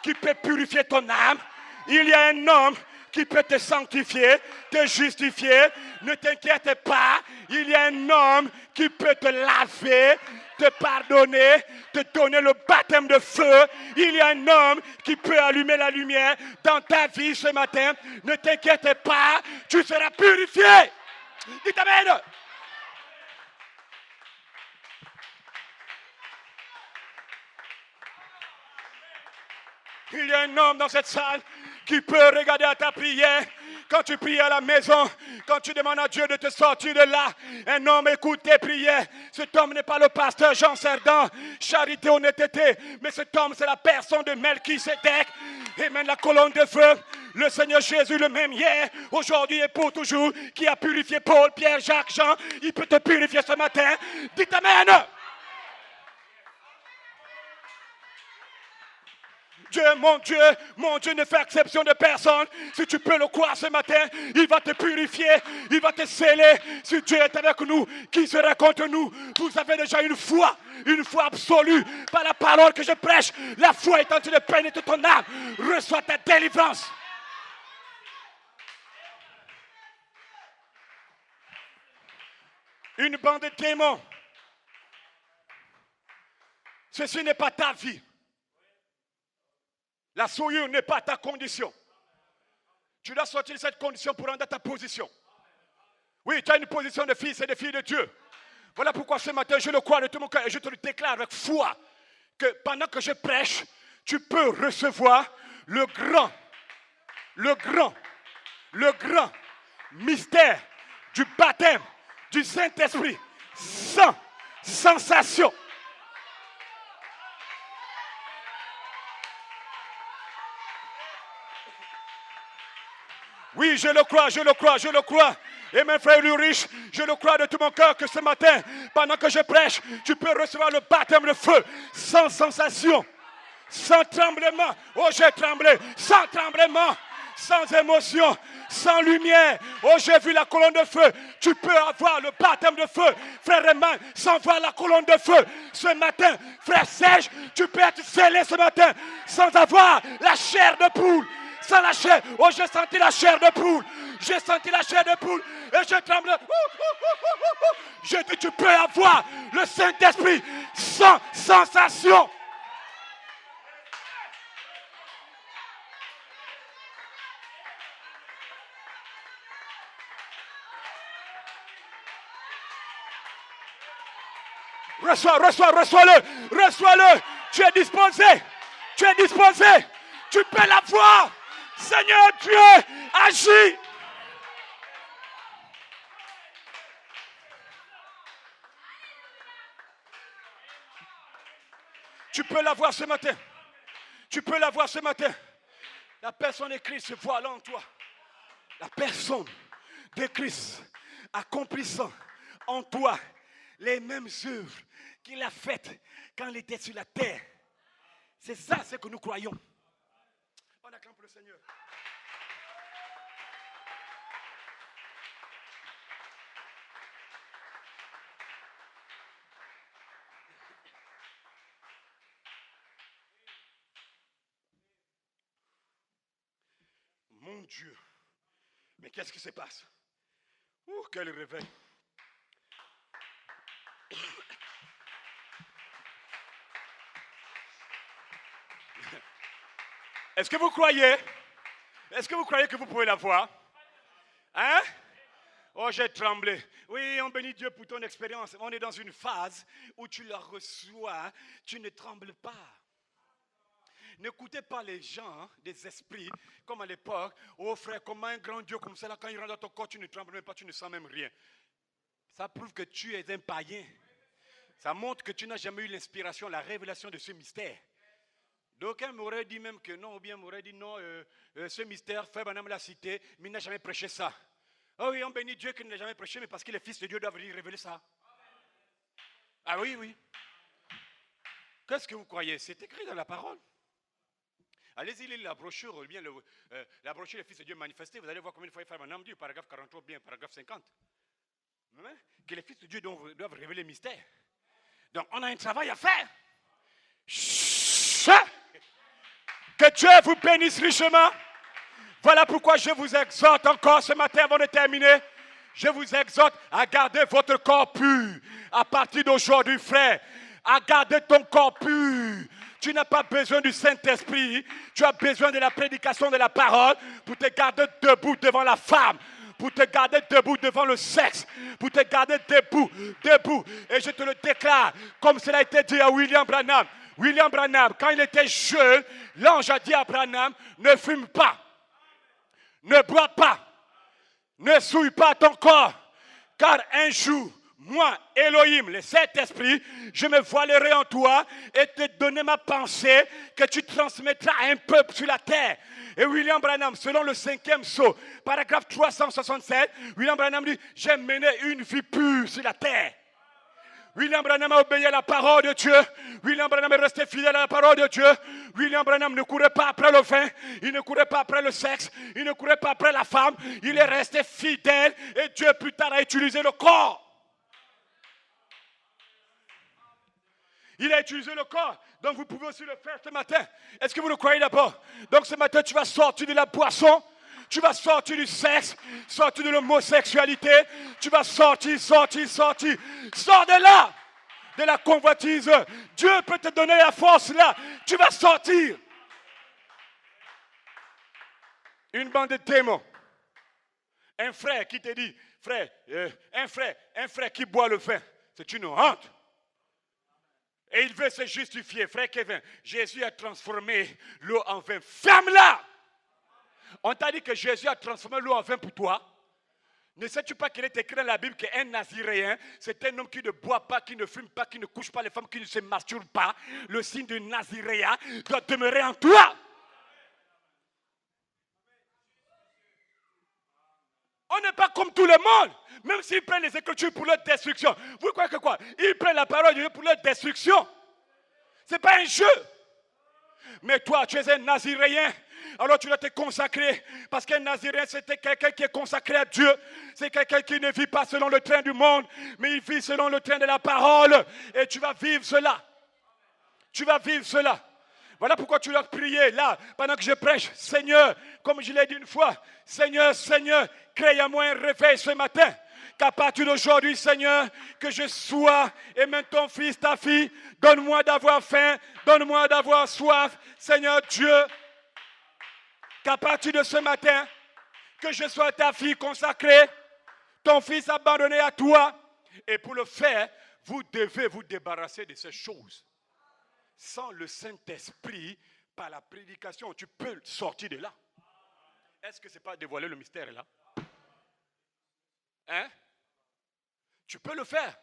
qui peut purifier ton âme. Il y a un homme qui peut te sanctifier, te justifier. Ne t'inquiète pas, il y a un homme qui peut te laver, te pardonner, te donner le baptême de feu. Il y a un homme qui peut allumer la lumière dans ta vie ce matin. Ne t'inquiète pas, tu seras purifié. Dites amen. Il y a un homme dans cette salle qui peut regarder à ta prière. Quand tu pries à la maison, quand tu demandes à Dieu de te sortir de là, un homme écoute tes prières. Cet homme n'est pas le pasteur Jean Cerdan, charité, honnêteté, mais cet homme, c'est la personne de Melchisédek. Et même la colonne de feu, le Seigneur Jésus, le même hier, aujourd'hui et pour toujours, qui a purifié Paul, Pierre, Jacques, Jean, il peut te purifier ce matin. Dites amen. Mon Dieu ne fait exception de personne. Si tu peux le croire ce matin, il va te purifier, il va te sceller. Si Dieu est avec nous, qui sera contre nous? Vous avez déjà une foi absolue par la parole que je prêche. La foi est en train de pénétrer ton âme. Reçois ta délivrance. Une bande de démons. Ceci n'est pas ta vie. La souillure n'est pas ta condition. Tu dois sortir de cette condition pour rendre ta position. Oui, tu as une position de fils et de fille de Dieu. Voilà pourquoi ce matin, je le crois de tout mon cœur et je te le déclare avec foi que pendant que je prêche, tu peux recevoir le grand mystère du baptême du Saint-Esprit sans sensation. Oui, je le crois. Et mes frères riches, je le crois de tout mon cœur que ce matin, pendant que je prêche, tu peux recevoir le baptême de feu sans sensation, sans tremblement. Oh, j'ai tremblé, sans tremblement, sans émotion, sans lumière. Oh, j'ai vu la colonne de feu. Tu peux avoir le baptême de feu, frère Raymond, sans voir la colonne de feu. Ce matin, frère Serge, tu peux être scellé ce matin, sans avoir la chair de poule. Sans la chair. Oh, j'ai senti la chair de poule. J'ai senti la chair de poule. Et je tremble. Je dis, tu peux avoir le Saint-Esprit sans sensation. Reçois-le. Tu es disposé. Tu peux l'avoir. Seigneur Dieu, agis. Tu peux l'avoir ce matin. La personne de Christ se voit là en toi. La personne de Christ accomplissant en toi les mêmes œuvres qu'il a faites quand il était sur la terre. C'est ça ce que nous croyons. On acclame pour le Seigneur. Mon Dieu. Mais qu'est-ce qui se passe? Quel réveil. Est-ce que vous croyez que vous pouvez la voir? Hein? Oh, j'ai tremblé. Oui, on bénit Dieu pour ton expérience. On est dans une phase où tu la reçois, tu ne trembles pas. N'écoutez pas les gens des esprits, comme à l'époque. Oh frère, comment un grand Dieu comme ça, là, quand il rentre dans ton corps, tu ne trembles même pas, tu ne sens même rien. Ça prouve que tu es un païen. Ça montre que tu n'as jamais eu l'inspiration, la révélation de ce mystère. D'aucuns m'auraient dit même que non, ou bien m'auraient dit non, ce mystère, frère Branham l'a cité, mais il n'a jamais prêché ça. Oh oui, on bénit Dieu qu'il n'a jamais prêché, mais parce qu'il est fils de Dieu, doit venir révéler ça. Ah oui. Qu'est-ce que vous croyez? C'est écrit dans la parole. Allez-y, lire la brochure, ou bien la brochure des fils de Dieu manifestés, vous allez voir combien de fois frère Branham dit, paragraphe 43, bien paragraphe 50. Que les fils de Dieu doivent révéler le mystère. Donc, on a un travail à faire. Que Dieu vous bénisse richement. Voilà pourquoi je vous exhorte encore ce matin avant de terminer. Je vous exhorte à garder votre corps pur. À partir d'aujourd'hui, frère, à garder ton corps pur. Tu n'as pas besoin du Saint-Esprit. Tu as besoin de la prédication de la parole pour te garder debout devant la femme, pour te garder debout devant le sexe, pour te garder debout. Et je te le déclare, comme cela a été dit à William Branham. William Branham, quand il était jeune, l'ange a dit à Branham, ne fume pas, ne bois pas, ne souille pas ton corps, car un jour, moi, Elohim, le Saint-Esprit, je me voilerai en toi et te donner ma pensée que tu transmettras à un peuple sur la terre. Et William Branham, selon le 5e sceau, paragraphe 367, William Branham dit, j'ai mené une vie pure sur la terre. William Branham a obéi à la parole de Dieu. William Branham est resté fidèle à la parole de Dieu. William Branham ne courait pas après le vin. Il ne courait pas après le sexe. Il ne courait pas après la femme. Il est resté fidèle. Et Dieu plus tard a utilisé le corps. Il a utilisé le corps. Donc vous pouvez aussi le faire ce matin. Est-ce que vous le croyez d'abord? Donc ce matin, tu vas sortir de la boisson. Tu vas sortir du sexe, sortir de l'homosexualité. Tu vas sortir. Sors de là, de la convoitise. Dieu peut te donner la force là. Tu vas sortir. Une bande de démons. Un frère qui te dit, frère, un frère qui boit le vin, c'est une honte. Et il veut se justifier. Frère Kevin, Jésus a transformé l'eau en vin. Ferme-la! On t'a dit que Jésus a transformé l'eau en vin pour toi. Ne sais-tu pas qu'il est écrit dans la Bible qu'un Naziréen, c'est un homme qui ne boit pas, qui ne fume pas, qui ne couche pas les femmes, qui ne se masturbe pas. Le signe du Naziréen doit demeurer en toi. On n'est pas comme tout le monde. Même s'ils prennent les Écritures pour leur destruction. Vous croyez que quoi? Ils prennent la parole de Dieu pour leur destruction. Ce n'est pas un jeu. Mais toi, tu es un Naziréen. Alors tu dois te consacrer. Parce qu'un Naziréen, c'était quelqu'un qui est consacré à Dieu. C'est quelqu'un qui ne vit pas selon le train du monde, mais il vit selon le train de la parole. Et tu vas vivre cela. Tu vas vivre cela. Voilà pourquoi tu dois prier là, pendant que je prêche. Seigneur, comme je l'ai dit une fois, Seigneur, crée à moi un réveil ce matin. Qu'à partir d'aujourd'hui, Seigneur, que je sois, et même ton fils, ta fille, donne-moi d'avoir faim, donne-moi d'avoir soif, Seigneur Dieu. Qu'à partir de ce matin, que je sois ta fille consacrée, ton fils abandonné à toi. Et pour le faire, vous devez vous débarrasser de ces choses. Sans le Saint-Esprit, par la prédication, tu peux sortir de là. Est-ce que ce n'est pas dévoiler le mystère là? Hein? Tu peux le faire.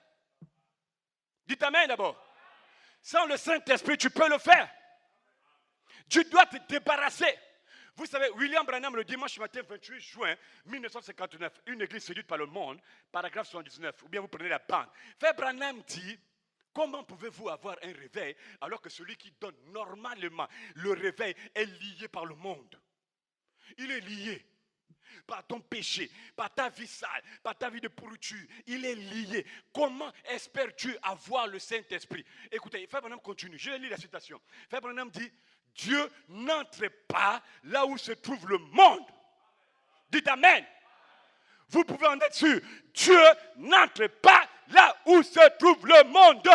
Dites amen d'abord. Sans le Saint-Esprit, tu peux le faire. Tu dois te débarrasser. Vous savez, William Branham, le dimanche matin 28 juin 1959, une église séduite par le monde, paragraphe 79, ou bien vous prenez la bande. Frère Branham dit, comment pouvez-vous avoir un réveil alors que celui qui donne normalement le réveil est lié par le monde? Il est lié par ton péché, par ta vie sale, par ta vie de pourriture. Il est lié. Comment espères-tu avoir le Saint-Esprit? Écoutez, Frère Branham continue. Je lis la citation. Frère Branham dit, Dieu n'entre pas là où se trouve le monde. Dites amen. Vous pouvez en être sûr. Dieu n'entre pas là où se trouve le monde.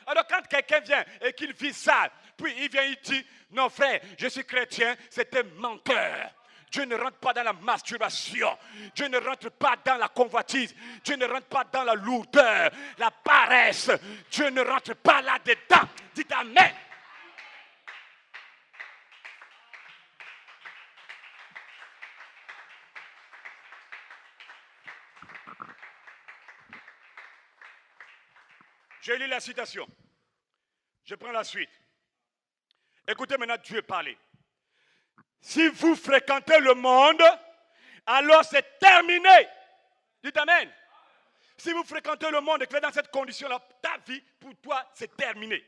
Alors quand quelqu'un vient et qu'il vit sale, puis il vient, il dit, non frère, je suis chrétien, c'est un menteur. Dieu ne rentre pas dans la masturbation. Dieu ne rentre pas dans la convoitise. Dieu ne rentre pas dans la lourdeur, la paresse. Dieu ne rentre pas là-dedans. Dites amen. Je lis la citation. Je prends la suite. Écoutez maintenant Dieu parler. Si vous fréquentez le monde, alors c'est terminé. Dites amen. Si vous fréquentez le monde et que vous êtes dans cette condition-là, ta vie, pour toi, c'est terminé.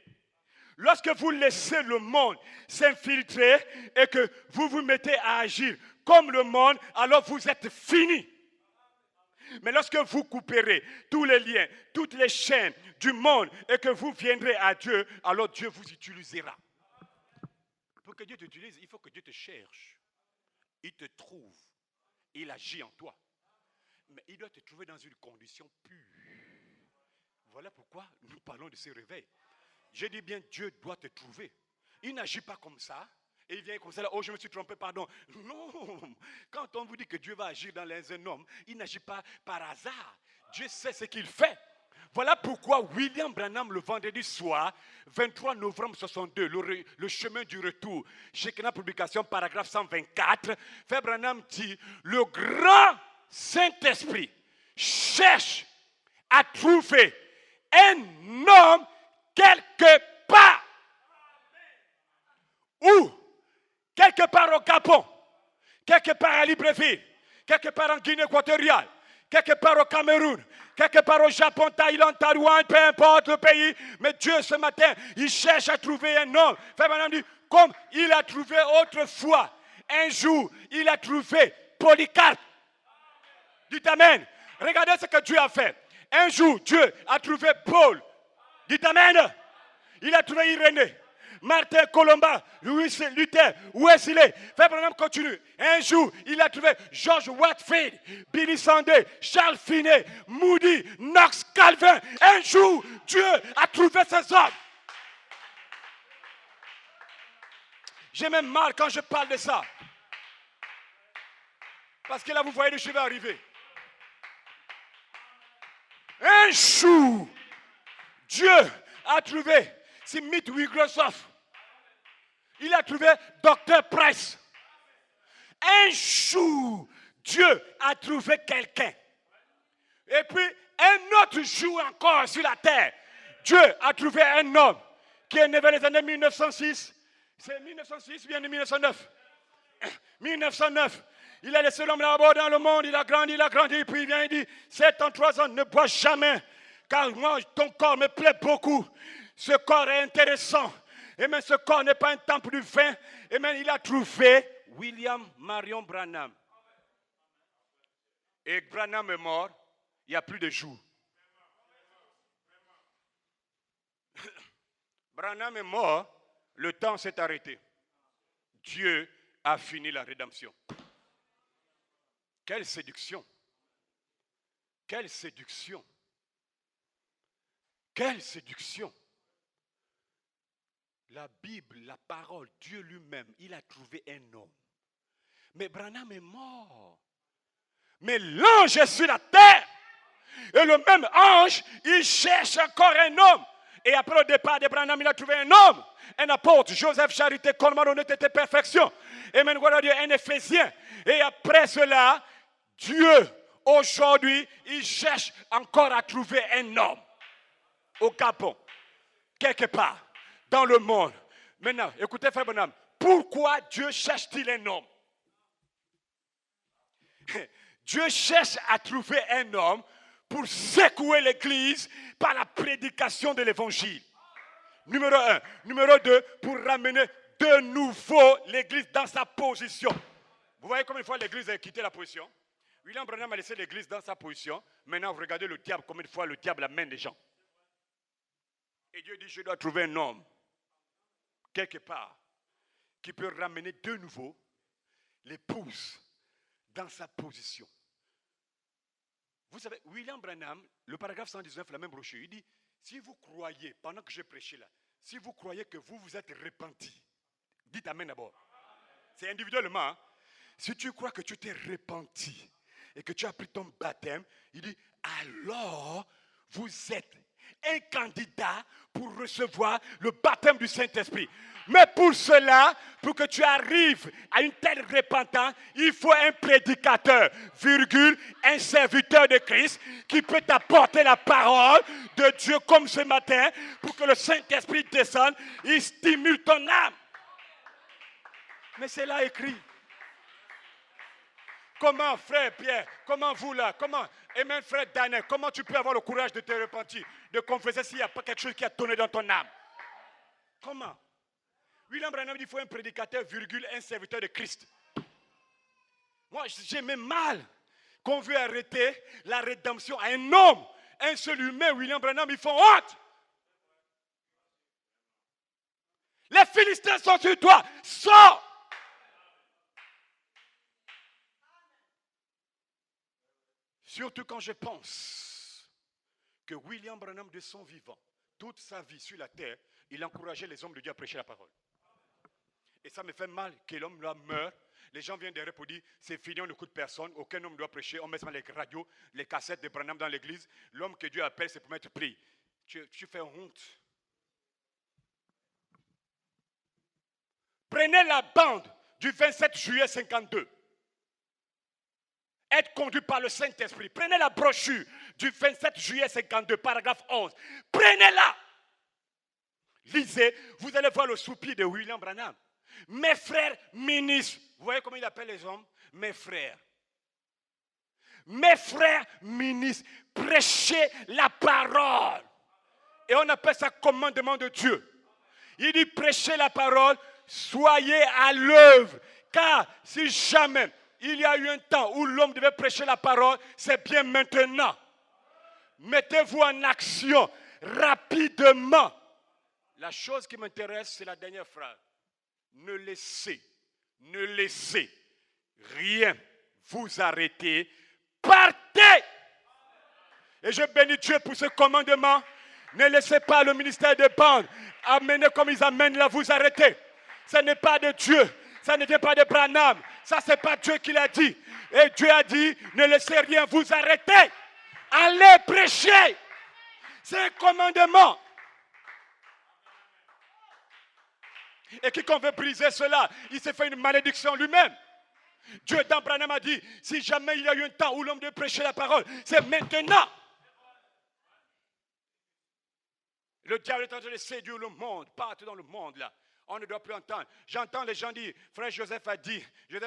Lorsque vous laissez le monde s'infiltrer et que vous vous mettez à agir comme le monde, alors vous êtes fini. Mais lorsque vous couperez tous les liens, toutes les chaînes du monde et que vous viendrez à Dieu, alors Dieu vous utilisera. que Dieu t'utilise, il faut que Dieu te cherche. Il te trouve. Il agit en toi. Mais il doit te trouver dans une condition pure. Voilà pourquoi nous parlons de ce réveil. Je dis bien, Dieu doit te trouver. Il n'agit pas comme ça. Et il vient comme ça, là, oh je me suis trompé, pardon. Non, quand on vous dit que Dieu va agir dans un homme, il n'agit pas par hasard. Dieu sait ce qu'il fait. Voilà pourquoi William Branham, le vendredi soir, 23 novembre 62, le chemin du retour, Shekinah Publication, paragraphe 124, Frère Branham dit, le grand Saint-Esprit cherche à trouver un homme quelque part. Où? Quelque part au Gabon, quelque part à Libreville, quelque part en Guinée équatoriale, quelque part au Cameroun, quelque part au Japon, Thaïlande, Taïwan, peu importe le pays. Mais Dieu, ce matin, il cherche à trouver un homme. Frère Branham dit, comme il a trouvé autrefois, un jour, il a trouvé Polycarpe. Dites Amen. Regardez ce que Dieu a fait. Un jour, Dieu a trouvé Paul. Dites Amen. Il a trouvé Irénée, Martin, Colomba, Louis Luther, Wesley. Frère Branham continue. Un jour, il a trouvé George Whitefield, Billy Sunday, Charles Finney, Moody, Knox Calvin. Un jour, Dieu a trouvé ces hommes. J'ai même mal quand je parle de ça. Parce que là, vous voyez les cheveux arriver. Un jour, Dieu a trouvé Smith Wigglesworth. Il a trouvé Dr. Price. Un jour, Dieu a trouvé quelqu'un. Et puis, un autre jour encore sur la terre, Dieu a trouvé un homme qui est né vers les années 1906. C'est 1906 ou bien 1909? 1909. Il est le seul homme là-bas dans le monde. Il a grandi, puis il vient et dit, 73 ans, ne bois jamais, car moi, ton corps me plaît beaucoup. Ce corps est intéressant. Et même ce corps n'est pas un temple du vin. Et même il a trouvé William Marion Branham. Et Branham est mort il y a plus de jours. Branham est mort, le temps s'est arrêté. Dieu a fini la rédemption. Quelle séduction! Quelle séduction! Quelle séduction! La Bible, la parole, Dieu lui-même, il a trouvé un homme. Mais Branham est mort. Mais l'ange est sur la terre. Et le même ange, il cherche encore un homme. Et après le départ de Branham, il a trouvé un homme. Un apôtre, Joseph Charité, Coleman, honnêteté, perfection. Et maintenant, voilà Dieu, un Éphésien. Et après cela, Dieu, aujourd'hui, il cherche encore à trouver un homme. Au Gabon, quelque part, dans le monde. Maintenant, écoutez, Frère Branham, pourquoi Dieu cherche-t-il un homme? Dieu cherche à trouver un homme pour secouer l'Église par la prédication de l'Évangile. Numéro 1. Numéro 2, pour ramener de nouveau l'Église dans sa position. Vous voyez combien de fois l'Église a quitté la position? William Branham a laissé l'Église dans sa position. Maintenant, vous regardez le diable, combien de fois le diable amène les gens. Et Dieu dit, je dois trouver un homme, quelque part, qui peut ramener de nouveau l'épouse dans sa position. Vous savez, William Branham, le paragraphe 119, la même brochure, il dit, si vous croyez, pendant que j'ai prêché là, si vous croyez que vous vous êtes repenti, dites Amen d'abord. C'est individuellement. Hein? Si tu crois que tu t'es repenti et que tu as pris ton baptême, il dit, alors vous êtes un candidat pour recevoir le baptême du Saint-Esprit. Mais pour cela, pour que tu arrives à une telle repentance, il faut un prédicateur, virgule, un serviteur de Christ qui peut t'apporter la parole de Dieu comme ce matin pour que le Saint-Esprit descende, il stimule ton âme. Mais c'est là écrit. Comment, frère Pierre, comment vous là, comment, et même frère Daniel, comment tu peux avoir le courage de te repentir, de confesser s'il n'y a pas quelque chose qui a tourné dans ton âme? Comment? William Branham dit qu'il faut un prédicateur, virgule, un serviteur de Christ. Moi, j'ai même mal qu'on veut arrêter la rédemption à un homme, un seul humain. William Branham, ils font honte. Les Philistins sont sur toi. Sors. Surtout quand je pense que William Branham, de son vivant, toute sa vie sur la terre, il encourageait les hommes de Dieu à prêcher la parole. Et ça me fait mal que l'homme là meurt. Les gens viennent derrière pour dire, c'est fini, on n'écoute personne, aucun homme ne doit prêcher, on met sur les radios, les cassettes de Branham dans l'église. L'homme que Dieu appelle, c'est pour mettre pris. Tu fais honte. Prenez la bande du 27 juillet 52. Être conduit par le Saint-Esprit. Prenez la brochure du 27 juillet 52, paragraphe 11. Prenez-la. Lisez, vous allez voir le soupir de William Branham. Mes frères ministres. Vous voyez comment il appelle les hommes? Mes frères. Mes frères ministres. Prêchez la parole. Et on appelle ça commandement de Dieu. Il dit prêchez la parole, soyez à l'œuvre. Car si jamais il y a eu un temps où l'homme devait prêcher la parole, c'est bien maintenant. Mettez-vous en action rapidement. La chose qui m'intéresse, c'est la dernière phrase. Ne laissez rien vous arrêter. Partez! Et je bénis Dieu pour ce commandement. Ne laissez pas le ministère de bande amener comme ils amènent là, vous arrêter. Ce n'est pas de Dieu. Ça ne vient pas de Branham. Ça, ce n'est pas Dieu qui l'a dit. Et Dieu a dit, ne laissez rien vous arrêter. Allez prêcher. C'est un commandement. Et quiconque veut briser cela, il s'est fait une malédiction lui-même. Dieu dans Branham a dit, si jamais il y a eu un temps où l'homme devait prêcher la parole, c'est maintenant. Le diable est en train de séduire le monde, partout dans le monde là. On ne doit plus entendre. J'entends les gens dire, frère Joseph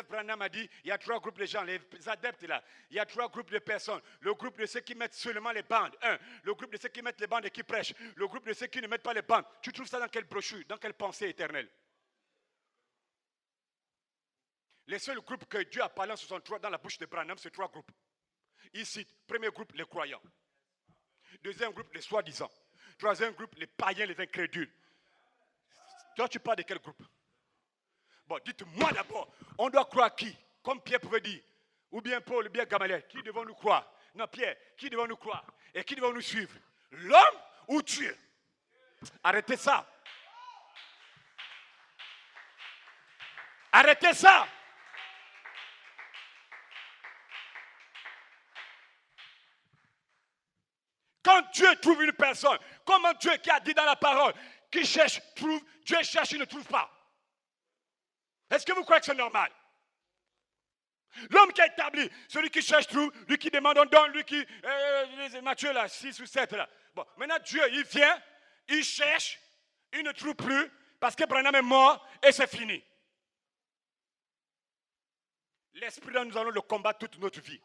Branham a dit, il y a 3 groupes de gens, les adeptes là. Il y a 3 groupes de personnes. Le groupe de ceux qui mettent seulement les bandes. Le groupe de ceux qui mettent les bandes et qui prêchent. Le groupe de ceux qui ne mettent pas les bandes. Tu trouves ça dans quelle brochure, dans quelle pensée éternelle? Les seuls groupes que Dieu a parlé en 63 dans la bouche de Branham, c'est 3 groupes. Il cite, premier groupe, les croyants. Deuxième groupe, les soi-disant. Troisième groupe, les païens, les incrédules. Toi, tu parles de quel groupe? Bon, dites-moi d'abord, on doit croire qui? Comme Pierre pouvait dire. Ou bien Paul, ou bien Gamaliel. Qui devons nous croire? Non, Pierre, qui devons nous croire? Et qui devons nous suivre? L'homme ou Dieu? Arrêtez ça. Arrêtez ça. Quand Dieu trouve une personne, comment Dieu qui a dit dans la parole, qui cherche, trouve, Dieu cherche, il ne trouve pas. Est-ce que vous croyez que c'est normal? L'homme qui a établi, celui qui cherche, trouve, lui qui demande, on donne, lui qui, Matthieu là, 6 ou 7 là. Bon, maintenant Dieu, il vient, il cherche, il ne trouve plus, parce que Branham est mort et c'est fini. L'esprit là, nous allons le combattre toute notre vie.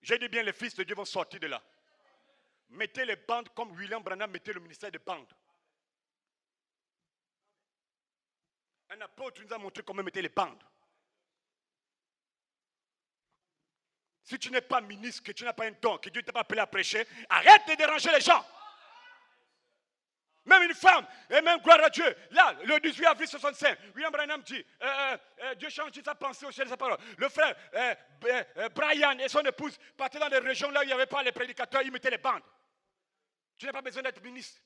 J'ai dit bien, les fils de Dieu vont sortir de là. Mettez les bandes comme William Branham mettait le ministère des bandes. Un apôtre nous a montré comment mettre les bandes. Si tu n'es pas ministre, que tu n'as pas un don, que Dieu ne t'a pas appelé à prêcher, arrête de déranger les gens. Même une femme, et même gloire à Dieu. Là, le 18 avril 65, William Branham dit, Dieu change sa pensée au ciel de sa parole. Le frère Brian et son épouse partaient dans des régions là où il n'y avait pas les prédicateurs, ils mettaient les bandes. Tu n'as pas besoin d'être ministre.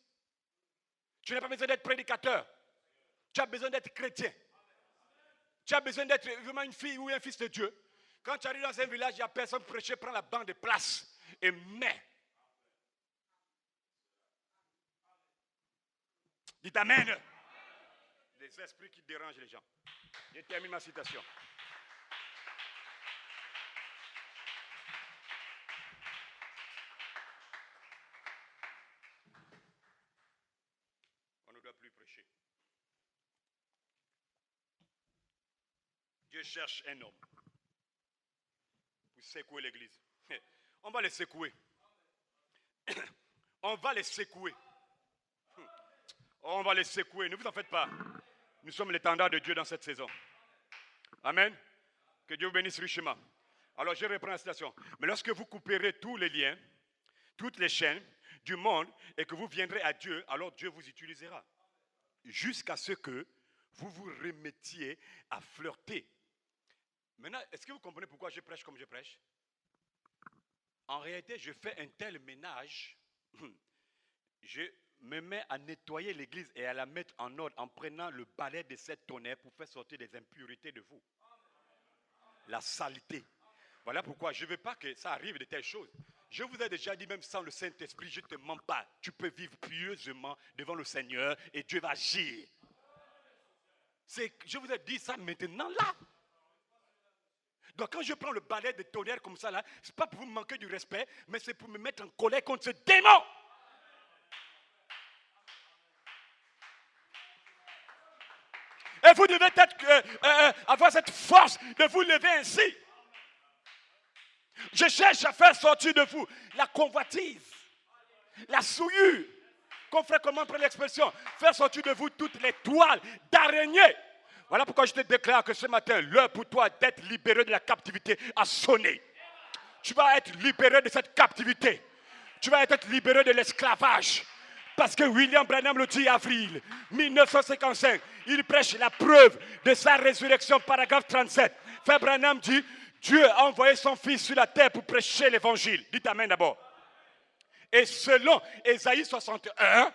Tu n'as pas besoin d'être prédicateur. Tu as besoin d'être chrétien. Tu as besoin d'être vraiment une fille ou un fils de Dieu. Quand tu arrives dans un village, il n'y a personne pour prêcher, prends la bande de place et mets. Dites Amen. Les esprits qui dérangent les gens. Je termine ma citation. On ne doit plus prêcher. Dieu cherche un homme pour secouer l'église. On va les secouer. On va les secouer. On va les secouer. Ne vous en faites pas. Nous sommes l'étendard de Dieu dans cette saison. Amen. Que Dieu vous bénisse richement. Alors je reprends la citation. Mais lorsque vous couperez tous les liens, toutes les chaînes du monde et que vous viendrez à Dieu, alors Dieu vous utilisera. jusqu'à ce que vous vous remettiez à flirter. Maintenant, est-ce que vous comprenez pourquoi je prêche comme je prêche? En réalité, je fais un tel ménage, je me mets à nettoyer l'église et à la mettre en ordre en prenant le balai de cette tonnerre pour faire sortir des impuretés de vous. La saleté. Voilà pourquoi je ne veux pas que ça arrive de telles choses. Je vous ai déjà dit, même sans le Saint-Esprit, je ne te mens pas. Tu peux vivre pieusement devant le Seigneur et Dieu va agir. Je vous ai dit ça maintenant là. Donc quand je prends le balai de tonnerre comme ça là, ce n'est pas pour vous manquer du respect, mais c'est pour me mettre en colère contre ce démon. Et vous devez avoir cette force de vous lever ainsi. Je cherche à faire sortir de vous la convoitise, la souillure. Comment prendre l'expression? Faire sortir de vous toutes les toiles d'araignée. Voilà pourquoi je te déclare que ce matin, l'heure pour toi d'être libéré de la captivité a sonné. Tu vas être libéré de cette captivité. Tu vas être libéré de l'esclavage. Parce que William Branham le 10 avril 1955, il prêche la preuve de sa résurrection, paragraphe 37. Frère Branham dit, Dieu a envoyé son fils sur la terre pour prêcher l'évangile. Dites amen d'abord. Et selon Ésaïe 61,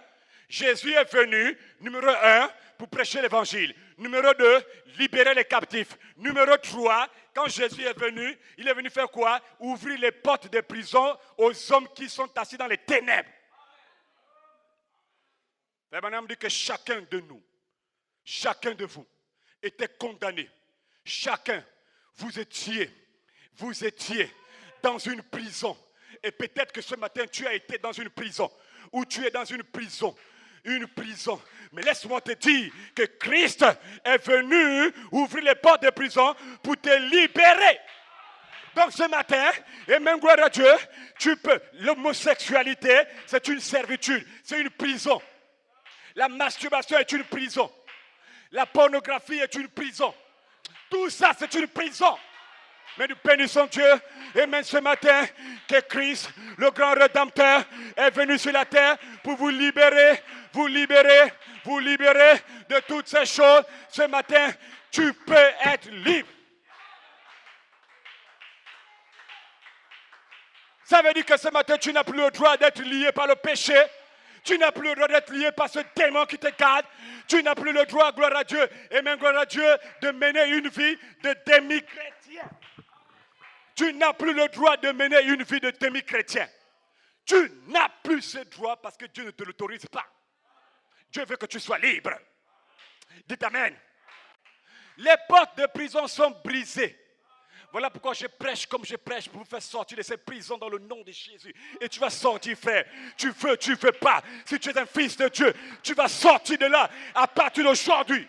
Jésus est venu, numéro 1, pour prêcher l'évangile. Numéro 2, libérer les captifs. Numéro 3, quand Jésus est venu, il est venu faire quoi? Ouvrir les portes des prisons aux hommes qui sont assis dans les ténèbres. Frère Branham dit que chacun de nous, chacun de vous était condamné. Chacun, vous étiez dans une prison. Et peut-être que ce matin, tu as été dans une prison. Ou tu es dans une prison. Une prison. Mais laisse-moi te dire que Christ est venu ouvrir les portes des prisons pour te libérer. Donc ce matin, et même gloire à Dieu, tu peux. L'homosexualité, c'est une servitude. C'est une prison. La masturbation est une prison. La pornographie est une prison. Tout ça, c'est une prison. Mais nous bénissons Dieu. Et même ce matin, que Christ, le grand Rédempteur, est venu sur la terre pour vous libérer de toutes ces choses. Ce matin, tu peux être libre. Ça veut dire que ce matin, tu n'as plus le droit d'être lié par le péché. Tu n'as plus le droit d'être lié par ce démon qui te garde. Tu n'as plus le droit, gloire à Dieu, et même gloire à Dieu, de mener une vie de demi-chrétien. Tu n'as plus le droit de mener une vie de demi-chrétien. Tu n'as plus ce droit parce que Dieu ne te l'autorise pas. Dieu veut que tu sois libre. Dites amen. Les portes de prison sont brisées. Voilà pourquoi je prêche comme je prêche pour vous faire sortir de ces prisons dans le nom de Jésus. Et tu vas sortir, frère. Tu veux pas. Si tu es un fils de Dieu, tu vas sortir de là à partir d'aujourd'hui.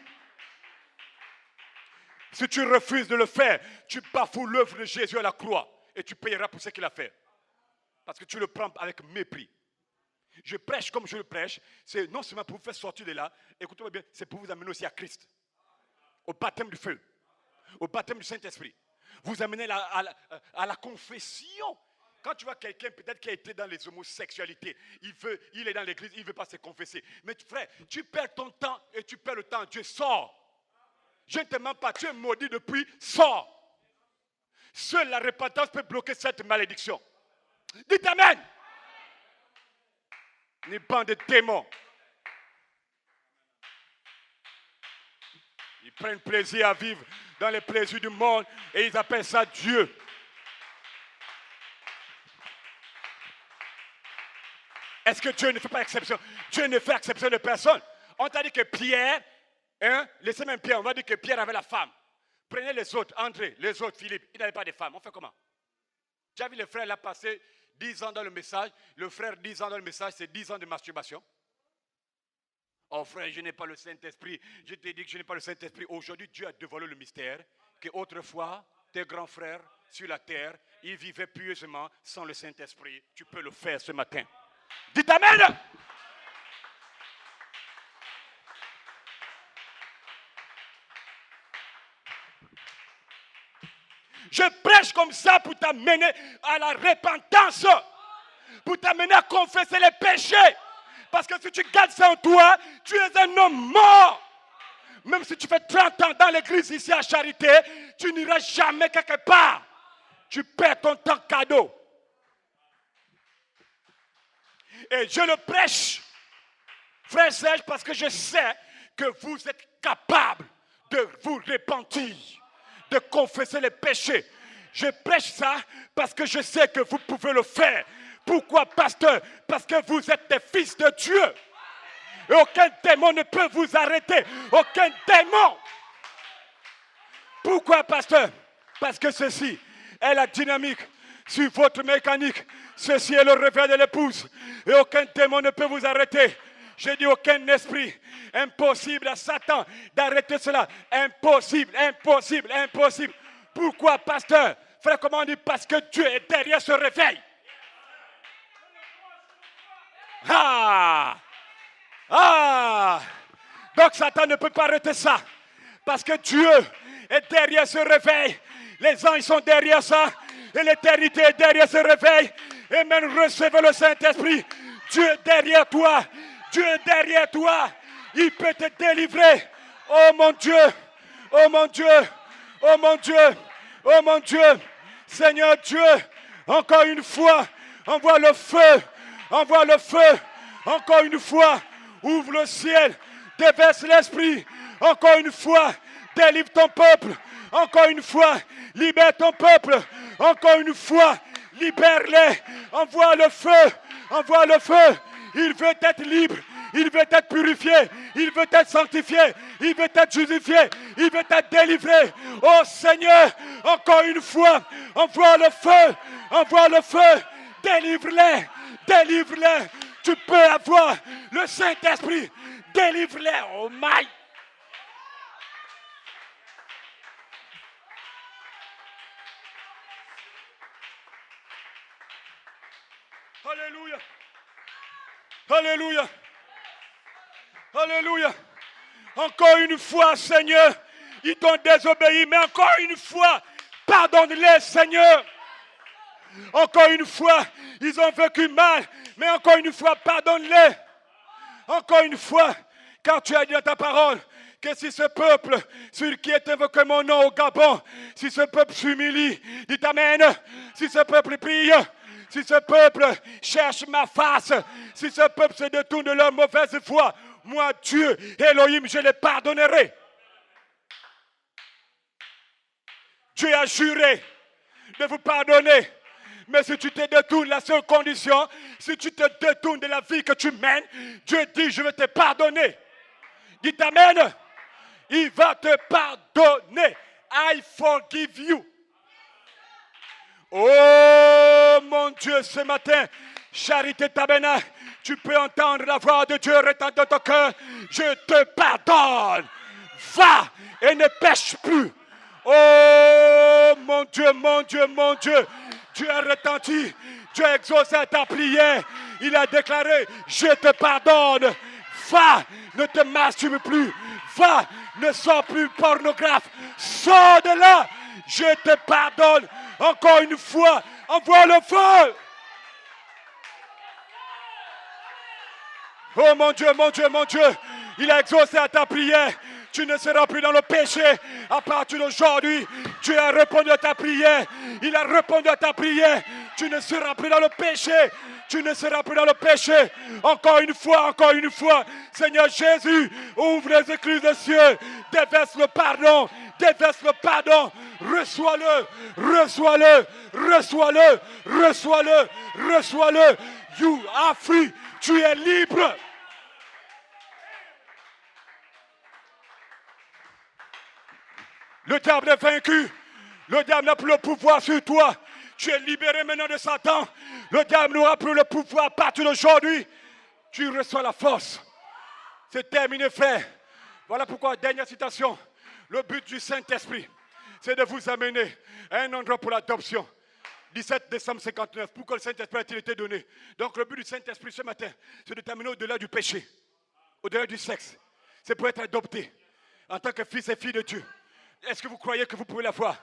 Si tu refuses de le faire, tu bafoues l'œuvre de Jésus à la croix et tu payeras pour ce qu'il a fait. Parce que tu le prends avec mépris. Je prêche comme je le prêche. C'est non seulement pour vous faire sortir de là, écoutez-moi bien, c'est pour vous amener aussi à Christ. Au baptême du feu. Au baptême du Saint-Esprit. Vous amener à la confession. Quand tu vois quelqu'un peut-être qui a été dans les homosexualités, il est dans l'église, il ne veut pas se confesser. Mais frère, tu perds ton temps et tu perds le temps. Dieu sort. Je ne te mens pas, tu es maudit depuis, sors. Seule la repentance peut bloquer cette malédiction. Dites amen. Une bande de démons. Ils prennent plaisir à vivre dans les plaisirs du monde et ils appellent ça Dieu. Est-ce que Dieu ne fait pas exception? Dieu ne fait exception de personne. On t'a dit que Pierre, laissez même Pierre, on va dire que Pierre avait la femme. Prenez les autres, André, les autres, Philippe, ils n'avaient pas de femme. On fait comment? Tu as vu le frère, il a passé 10 ans dans le message. Le frère, 10 ans dans le message, c'est 10 ans de masturbation. Oh frère, je n'ai pas le Saint-Esprit. Je t'ai dit que je n'ai pas le Saint-Esprit. Aujourd'hui, Dieu a dévoilé le mystère que autrefois, tes grands frères sur la terre, ils vivaient pieusement sans le Saint-Esprit. Tu peux le faire ce matin. Dites amen. Je prêche comme ça pour t'amener à la repentance, pour t'amener à confesser les péchés. Parce que si tu gardes ça en toi, tu es un homme mort. Même si tu fais 30 ans dans l'église ici à Charité, tu n'iras jamais quelque part. Tu perds ton temps cadeau. Et je le prêche, frère Serge, parce que je sais que vous êtes capables de vous repentir, de confesser les péchés. Je prêche ça parce que je sais que vous pouvez le faire. Pourquoi, pasteur? Parce que vous êtes des fils de Dieu. Et aucun démon ne peut vous arrêter. Aucun démon. Pourquoi, pasteur? Parce que ceci est la dynamique sur votre mécanique. Ceci est le réveil de l'épouse. Et aucun démon ne peut vous arrêter. Je dis aucun esprit. Impossible à Satan d'arrêter cela. Impossible, impossible, impossible. Pourquoi, pasteur? Frère, comment on dit? Parce que Dieu est derrière ce réveil. Donc Satan ne peut pas arrêter ça. Parce que Dieu est derrière ce réveil. Les anges sont derrière ça. Et l'éternité est derrière ce réveil. Et même recevez le Saint-Esprit. Dieu est derrière toi. Dieu est derrière toi. Il peut te délivrer. Oh mon Dieu. Oh mon Dieu. Oh mon Dieu. Oh mon Dieu. Seigneur Dieu. Encore une fois. Envoie le feu. Envoie le feu. Encore une fois. Ouvre le ciel. Déverse l'esprit. Encore une fois. Délivre ton peuple. Encore une fois. Libère ton peuple. Encore une fois. Libère-les. Envoie le feu. Envoie le feu. Il veut être libre. Il veut être purifié. Il veut être sanctifié. Il veut être justifié. Il veut être délivré. Oh Seigneur, encore une fois, envoie le feu. Envoie le feu. Délivre-les. Délivre-les. Tu peux avoir le Saint-Esprit. Délivre-les. Oh my. Alléluia. Alléluia. Alléluia. Encore une fois, Seigneur, ils t'ont désobéi, mais encore une fois, pardonne-les, Seigneur. Encore une fois, ils ont vécu mal, mais encore une fois, pardonne-les. Encore une fois, car tu as dit dans ta parole que si ce peuple, sur qui est invoqué mon nom au Gabon, si ce peuple s'humilie, dit Amen, si ce peuple prie, si ce peuple cherche ma face, si ce peuple se détourne de leur mauvaise foi, moi, Dieu, Elohim, je les pardonnerai. Dieu a juré de vous pardonner. Mais si tu te détournes, la seule condition, si tu te détournes de la vie que tu mènes, Dieu dit, je vais te pardonner. Dis Amen. Il va te pardonner. I forgive you. Oh mon Dieu, ce matin, Charité Tabernacle, tu peux entendre la voix de Dieu retendre dans ton cœur. Je te pardonne. Va et ne pêche plus. Oh mon Dieu, mon Dieu, mon Dieu. Dieu a retenti. Dieu a exaucé ta prière. Il a déclaré, je te pardonne. Va, ne te masturbe plus. Va, ne sois plus pornographe. Sors de là. Je te pardonne. Encore une fois, envoie le feu. Oh mon Dieu, mon Dieu, mon Dieu. Il a exaucé à ta prière. Tu ne seras plus dans le péché. À partir d'aujourd'hui, Dieu a répondu à ta prière. Il a répondu à ta prière. Tu ne seras plus dans le péché. Tu ne seras plus dans le péché. Encore une fois, Seigneur Jésus, ouvre les écluses des cieux. Déverse le pardon. Déverse le pardon. Reçois-le. Reçois-le. Reçois-le. Reçois-le. Reçois-le. You are free. Tu es libre. Le diable est vaincu. Le diable n'a plus le pouvoir sur toi. Tu es libéré maintenant de Satan. Le diable n'aura plus le pouvoir à partir d'aujourd'hui. Tu reçois la force. C'est terminé, frère. Voilà pourquoi, dernière citation. Le but du Saint-Esprit, c'est de vous amener à un endroit pour l'adoption. 17 décembre 59. Pourquoi le Saint-Esprit a-t-il été donné? Donc le but du Saint-Esprit ce matin, c'est de t'amener au-delà du péché, au-delà du sexe. C'est pour être adopté en tant que fils et fille de Dieu. Est-ce que vous croyez que vous pouvez l'avoir?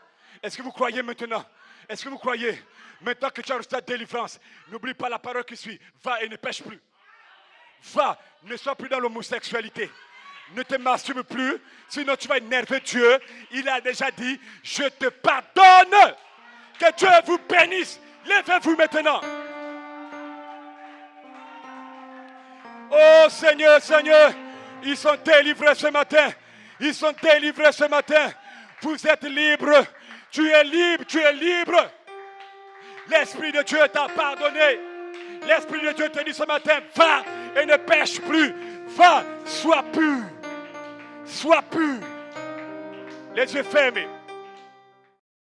Est-ce que vous croyez maintenant? Est-ce que vous croyez? Maintenant que tu as reçu ta délivrance, n'oublie pas la parole qui suit. Va et ne pêche plus. Va, ne sois plus dans l'homosexualité. Ne te masturbe plus, sinon tu vas énerver Dieu. Il a déjà dit, je te pardonne. Que Dieu vous bénisse. Levez-vous maintenant. Oh Seigneur, Seigneur, ils sont délivrés ce matin. Ils sont délivrés ce matin. Vous êtes libres. Tu es libre, tu es libre. L'Esprit de Dieu t'a pardonné. L'Esprit de Dieu te dit ce matin, va et ne pêche plus. Va, sois pur. Sois pur. Les yeux fermés.